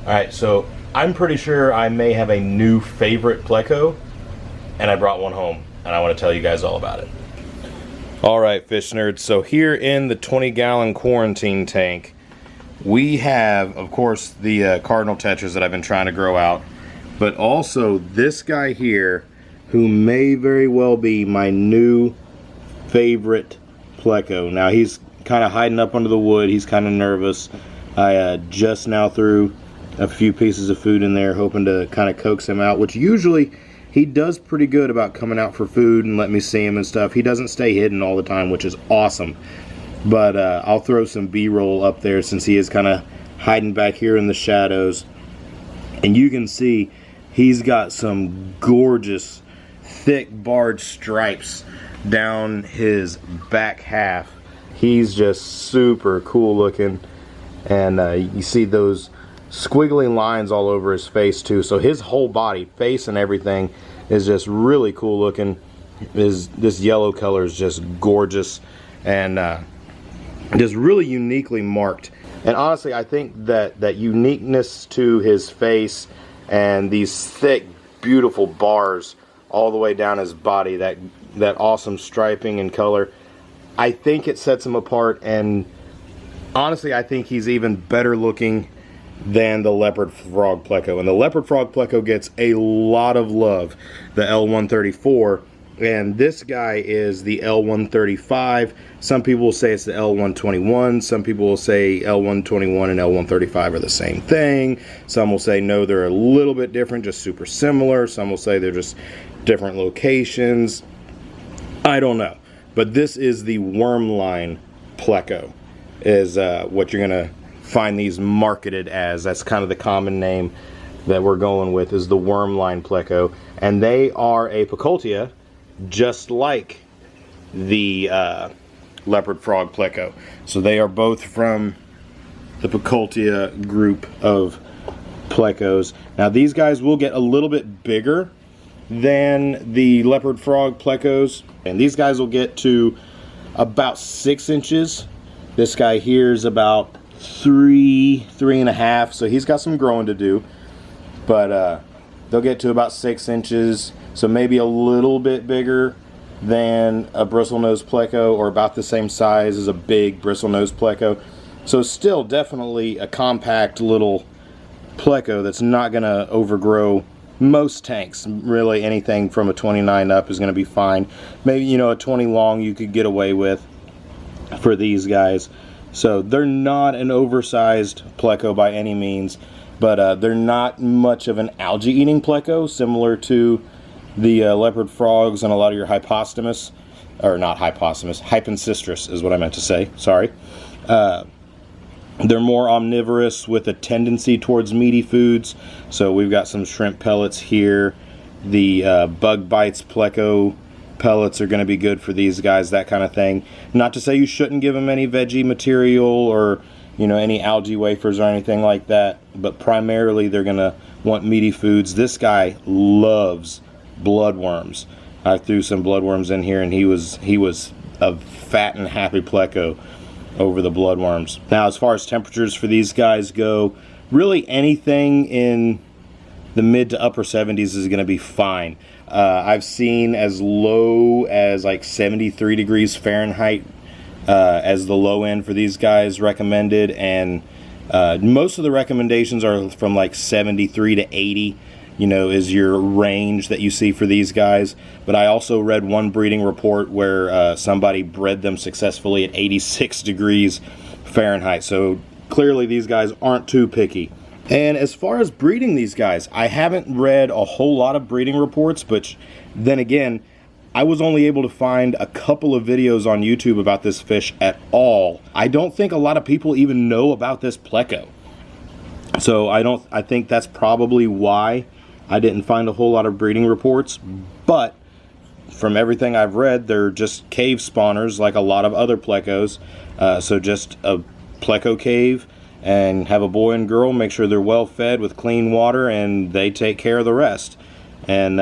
Alright, so I'm pretty sure I may have a new favorite Pleco, and I brought one home, and I want to tell you guys all about it. Alright, fish nerds, so here in the 20-gallon quarantine tank, we have, of course, the cardinal tetras that I've been trying to grow out, but also this guy here, who may very well be my new favorite Pleco. Now, he's kind of hiding up under the wood. He's kind of nervous. I just now threw a few pieces of food in there, hoping to kind of coax him out, which usually he does pretty good about coming out for food and let me see him and stuff. He doesn't stay hidden all the time, which is awesome. But I'll throw some B-roll up there since he is kind of hiding back here in the shadows. And you can see he's got some gorgeous thick barred stripes down his back half. He's just super cool looking. And you see those squiggly lines all over his face too. So his whole body, face and everything, is just really cool looking. This yellow color is just gorgeous and just really uniquely marked. And honestly, I think that uniqueness to his face and these thick, beautiful bars all the way down his body, that awesome striping and color, I think it sets him apart. And honestly, I think he's even better looking than the Leopard Frog Pleco. And the Leopard Frog Pleco gets a lot of love, the L134, and this guy is the L135. Some people will say it's the L121. Some people will say L121 and L135 are the same thing. Some will say no, they're a little bit different, just super similar. Some will say they're just different locations. I don't know. But this is the Wormline Pleco, is what you're going to find these marketed as. That's kind of the common name that we're going with, is the Wormline Pleco. And they are a Peckoltia, just like the Leopard Frog Pleco. So they are both from the Peckoltia group of Plecos. Now these guys will get a little bit bigger than the Leopard Frog Plecos, and these guys will get to about 6 inches. This guy here is about 3.5, so he's got some growing to do, but they'll get to about 6 inches, so maybe a little bit bigger than a bristlenose Pleco, or about the same size as a big bristlenose Pleco. So still definitely a compact little Pleco that's not going to overgrow most tanks. Really anything from a 29 up is going to be fine. Maybe, you know, a 20 long you could get away with for these guys. So they're not an oversized Pleco by any means, but they're not much of an algae eating Pleco, similar to the leopard frogs and a lot of your hypostomus, or not hypostomus, hypensistrus is what I meant to say, sorry. They're more omnivorous with a tendency towards meaty foods. So we've got some shrimp pellets here. The bug bites Pleco pellets are going to be good for these guys, that kind of thing. Not to say you shouldn't give them any veggie material or, you know, any algae wafers or anything like that, but primarily they're going to want meaty foods. This guy loves bloodworms. I threw some bloodworms in here, and he was a fat and happy Pleco over the bloodworms. Now, as far as temperatures for these guys go, really anything in the mid to upper 70s is going to be fine. I've seen as low as like 73 degrees Fahrenheit as the low end for these guys recommended, and most of the recommendations are from like 73 to 80, you know, is your range that you see for these guys. But I also read one breeding report where somebody bred them successfully at 86 degrees Fahrenheit. So clearly these guys aren't too picky. And as far as breeding these guys, I haven't read a whole lot of breeding reports, but then again, I was only able to find a couple of videos on YouTube about this fish at all. I don't think a lot of people even know about this Pleco. So I think that's probably why I didn't find a whole lot of breeding reports. But from everything I've read, they're just cave spawners like a lot of other Plecos. So just a Pleco cave, and have a boy and girl, make sure they're well fed with clean water, and they take care of the rest. And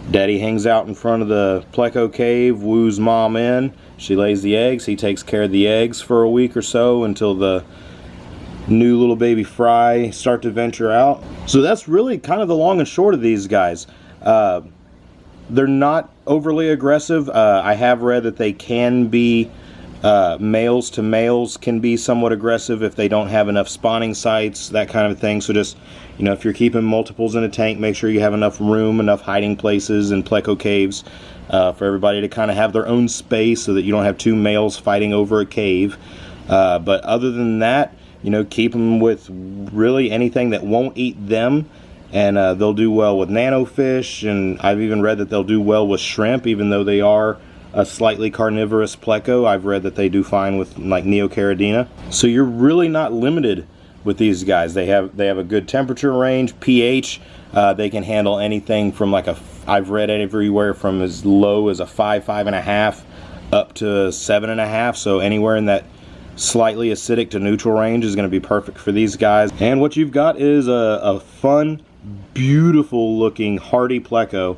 Daddy hangs out in front of the Pleco cave, woos Mom in. She lays the eggs. He takes care of the eggs for a week or so until the new little baby fry start to venture out. So that's really kind of the long and short of these guys. They're not overly aggressive. I have read that they can be, males to males can be somewhat aggressive if they don't have enough spawning sites, that kind of thing. So just, you know, if you're keeping multiples in a tank, make sure you have enough room, enough hiding places and pleco caves for everybody to kind of have their own space so that you don't have two males fighting over a cave. But other than that, you know, keep them with really anything that won't eat them. And they'll do well with nanofish, and I've even read that they'll do well with shrimp, even though they are a slightly carnivorous pleco. I've read that they do fine with like Neocaridina. So you're really not limited with these guys. They have a good temperature range, pH. They can handle anything from like I've read everywhere from as low as a 5, 5.5 up to 7.5. So anywhere in that slightly acidic to neutral range is going to be perfect for these guys. And what you've got is a fun, beautiful looking hardy pleco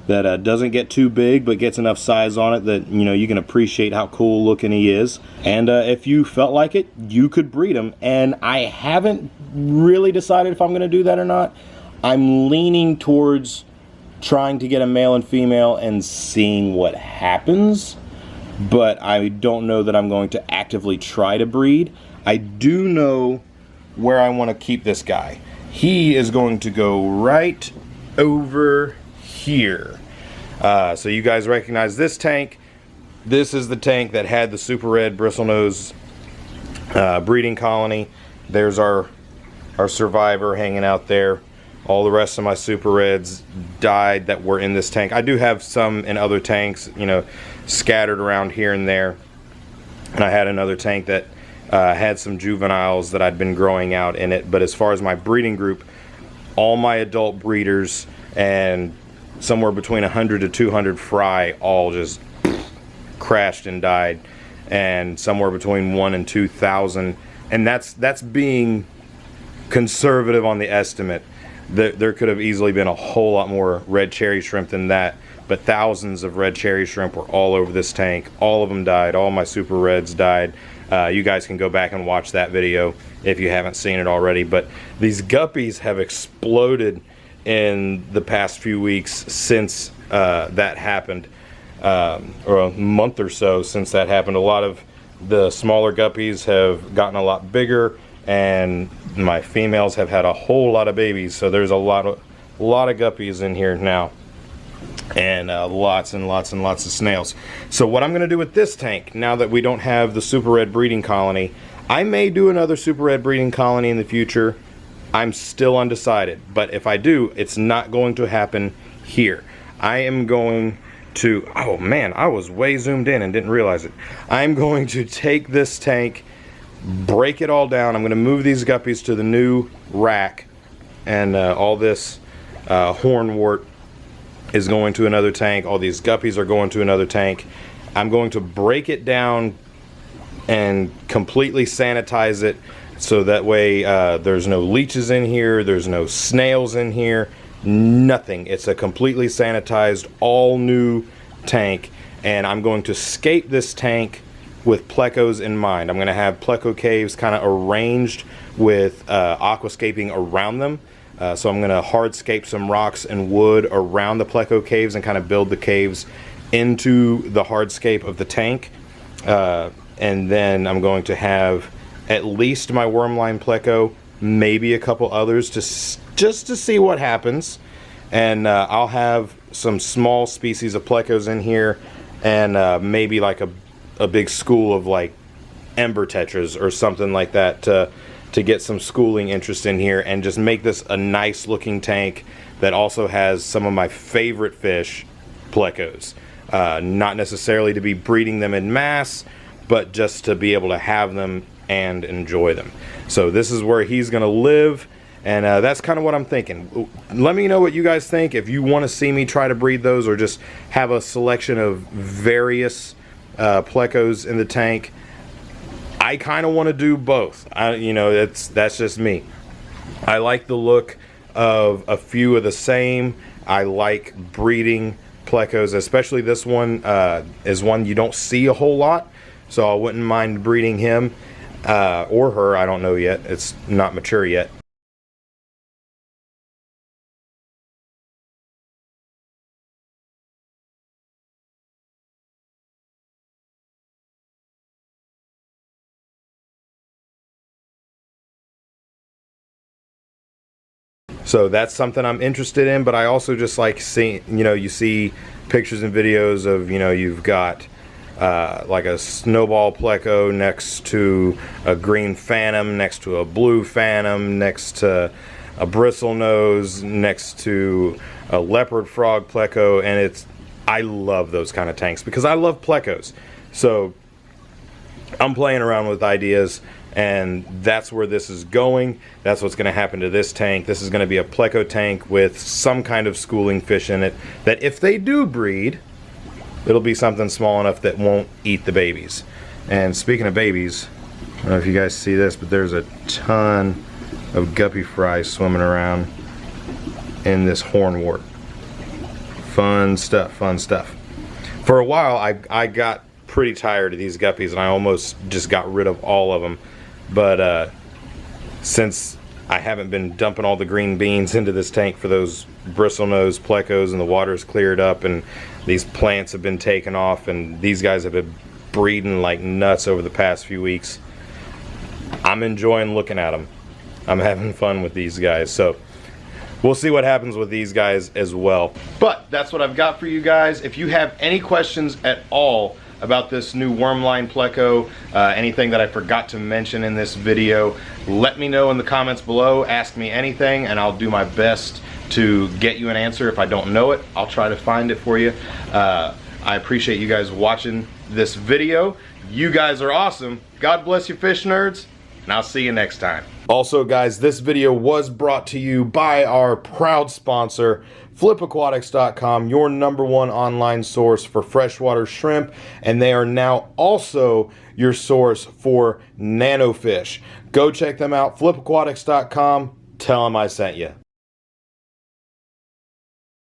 that doesn't get too big but gets enough size on it that, you know, you can appreciate how cool looking he is. And if you felt like it, you could breed him. And I haven't really decided if I'm going to do that or not. I'm leaning towards trying to get a male and female and seeing what happens, but I don't know that I'm going to actively try to breed. I do know where I want to keep this guy. He is going to go right over here. So you guys recognize this tank. This is the tank that had the super red bristlenose breeding colony. There's our survivor hanging out there. All the rest of my super reds died that were in this tank. I do have some in other tanks, you know, scattered around here and there. And I had another tank that had some juveniles that I'd been growing out in it. But as far as my breeding group, all my adult breeders and somewhere between 100 to 200 fry all just crashed and died, and somewhere between 1,000 and 2,000, and that's being conservative on the estimate. There could have easily been a whole lot more red cherry shrimp than that, but thousands of red cherry shrimp were all over this tank. All of them died. All my super reds died. You guys can go back and watch that video if you haven't seen it already. But these guppies have exploded in the past few weeks since that happened, or a month or so since that happened. A lot of the smaller guppies have gotten a lot bigger, and my females have had a whole lot of babies. So there's a lot of guppies in here now, and lots and lots and lots of snails. So what I'm going to do with this tank, now that we don't have the super red breeding colony, I may do another super red breeding colony in the future. I'm still undecided, but if I do, it's not going to happen here. I am going to, oh man, I was way zoomed in and didn't realize it. I'm going to take this tank, break it all down. I'm going to move these guppies to the new rack, and all this hornwort is going to another tank. All these guppies are going to another tank. I'm going to break it down and completely sanitize it, so that way there's no leeches in here, there's no snails in here, nothing. It's a completely sanitized, all new tank, and I'm going to scape this tank with plecos in mind. I'm going to have pleco caves kind of arranged with aquascaping around them. So I'm going to hardscape some rocks and wood around the pleco caves and kind of build the caves into the hardscape of the tank. And then I'm going to have at least my Wormline Pleco, maybe a couple others just to see what happens. And I'll have some small species of plecos in here, and maybe like a big school of like ember tetras or something like that to get some schooling interest in here, and just make this a nice looking tank that also has some of my favorite fish plecos. Not necessarily to be breeding them in mass, but just to be able to have them and enjoy them. So this is where he's gonna live, and that's kind of what I'm thinking. Let me know what you guys think, if you want to see me try to breed those or just have a selection of various plecos in the tank. I kind of want to do both. You know, that's just me. I like the look of a few of the same. I like breeding plecos, especially this one is one you don't see a whole lot, so I wouldn't mind breeding him. or her, I don't know yet. It's not mature yet. So that's something I'm interested in, but I also just like seeing, you know, you see pictures and videos of, you know, you've got like a snowball pleco next to a green phantom, next to a blue phantom, next to a bristlenose, next to a leopard frog pleco, and I love those kind of tanks because I love plecos. So I'm playing around with ideas, and that's where this is going. That's what's going to happen to this tank. This is going to be a pleco tank with some kind of schooling fish in it, that if they do breed, it'll be something small enough that won't eat the babies. And speaking of babies, I don't know if you guys see this, but there's a ton of guppy fries swimming around in this hornwort. Fun stuff, fun stuff. For a while, I got pretty tired of these guppies, and I almost just got rid of all of them. But since I haven't been dumping all the green beans into this tank for those bristlenose plecos, and the water's cleared up, and these plants have been taken off, and these guys have been breeding like nuts over the past few weeks, I'm enjoying looking at them. I'm having fun with these guys. So we'll see what happens with these guys as well. But that's what I've got for you guys. If you have any questions at all about this new Wormline Pleco, anything that I forgot to mention in this video, let me know in the comments below. Ask me anything, and I'll do my best to get you an answer. If I don't know it, I'll try to find it for you. I appreciate you guys watching this video. You guys are awesome. God bless you, fish nerds, and I'll see you next time. Also, guys, this video was brought to you by our proud sponsor, flipaquatics.com, your #1 online source for freshwater shrimp, and they are now also your source for nanofish. Go check them out, flipaquatics.com. Tell them I sent you.